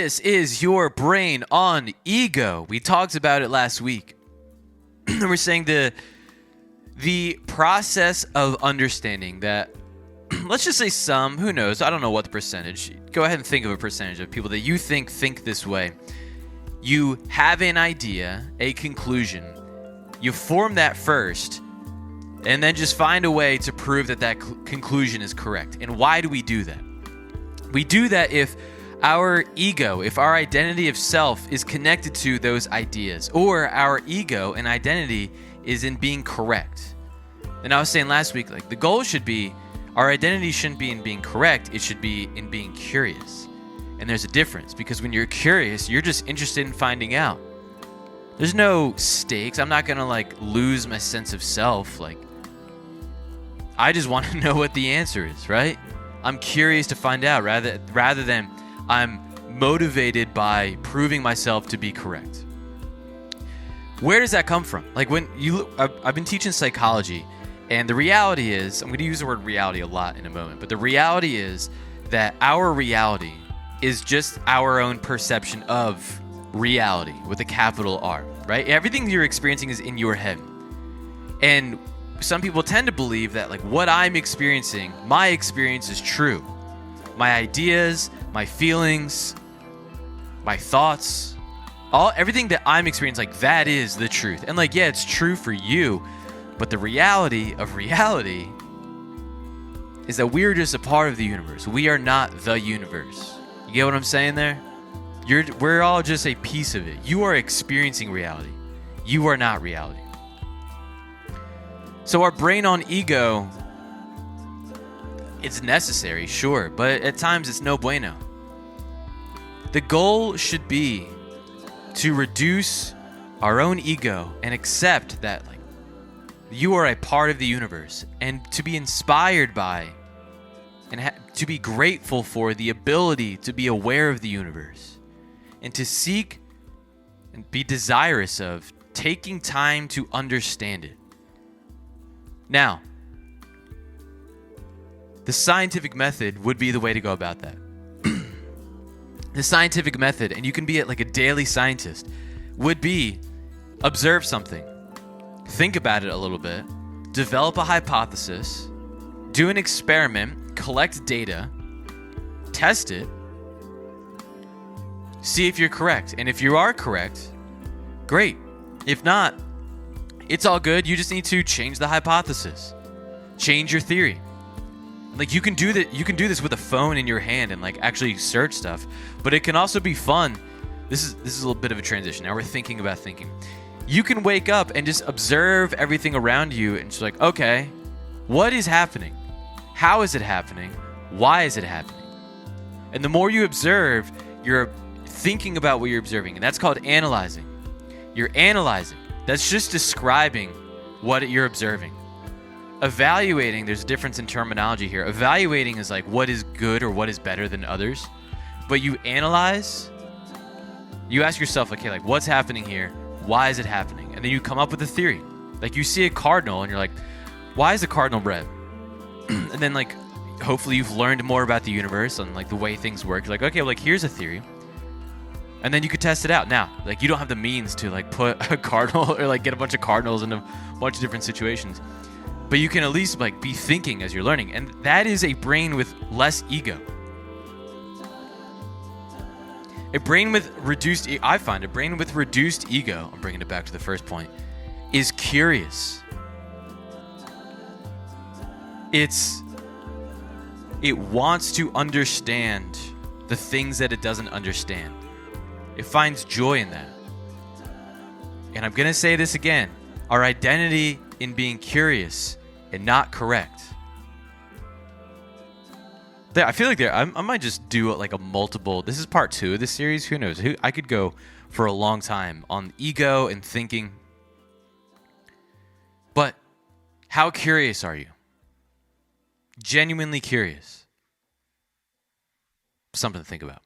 This is your brain on ego. We talked about it last week. We're saying the process of understanding that, let's just say some, who knows, I don't know what the percentage. Go ahead and think of a percentage of people that you think this way. You have an idea, a conclusion. You form that first, and then just find a way to prove that conclusion is correct. And why do we do that? We do that if our ego, if our identity of self is connected to those ideas, or our ego and identity is in being correct. And I was saying last week, like, the goal should be, our identity shouldn't be in being correct, it should be in being curious. And there's a difference, because when you're curious, you're just interested in finding out. There's no stakes. I'm not gonna lose my sense of self. I just want to know what the answer is, right? I'm curious to find out rather than I'm motivated by proving myself to be correct. Where does that come from? I've been teaching psychology, and the reality is, I'm going to use the word reality a lot in a moment, but the reality is that our reality is just our own perception of reality with a capital R, right? Everything you're experiencing is in your head. And some people tend to believe that what I'm experiencing, my experience is true. My ideas, my feelings, my thoughts, everything that I'm experiencing, that is the truth. And yeah, it's true for you, but the reality of reality is that we're just a part of the universe. We are not the universe. You get what I'm saying there? We're all just a piece of it. You are experiencing reality. You are not reality. So our brain on ego, it's necessary, sure, but at times it's no bueno. The goal should be to reduce our own ego and accept that you are a part of the universe, and to be inspired by and to be grateful for the ability to be aware of the universe, and to seek and be desirous of taking time to understand it. Now, the scientific method would be the way to go about that. The scientific method, and you can be a daily scientist, would be observe something, think about it a little bit, develop a hypothesis, do an experiment, collect data, test it, see if you're correct. And if you are correct, great. If not, it's all good. You just need to change the hypothesis, change your theory. You can do that. You can do this with a phone in your hand and actually search stuff. But it can also be fun. This is a little bit of a transition. Now we're thinking about thinking. You can wake up and just observe everything around you and just okay, what is happening? How is it happening? Why is it happening? And the more you observe, you're thinking about what you're observing, and that's called analyzing. You're analyzing. That's just describing what you're observing. Evaluating, there's a difference in terminology here. Evaluating is what is good or what is better than others. But you analyze, you ask yourself, okay, what's happening here? Why is it happening? And then you come up with a theory. You see a cardinal and you're why is the cardinal red? And then hopefully you've learned more about the universe and the way things work. You're okay, here's a theory. And then you could test it out. Now, you don't have the means to put a cardinal or get a bunch of cardinals in a bunch of different situations. But you can at least be thinking as you're learning. And that is a brain with less ego. A brain with reduced I find a brain with reduced ego, I'm bringing it back to the first point, is curious. It wants to understand the things that it doesn't understand. It finds joy in that. And I'm going to say this again. Our identity in being curious and not correct. I feel I might just do a multiple. This is part 2 of this series. Who knows? I could go for a long time on ego and thinking. But how curious are you? Genuinely curious. Something to think about.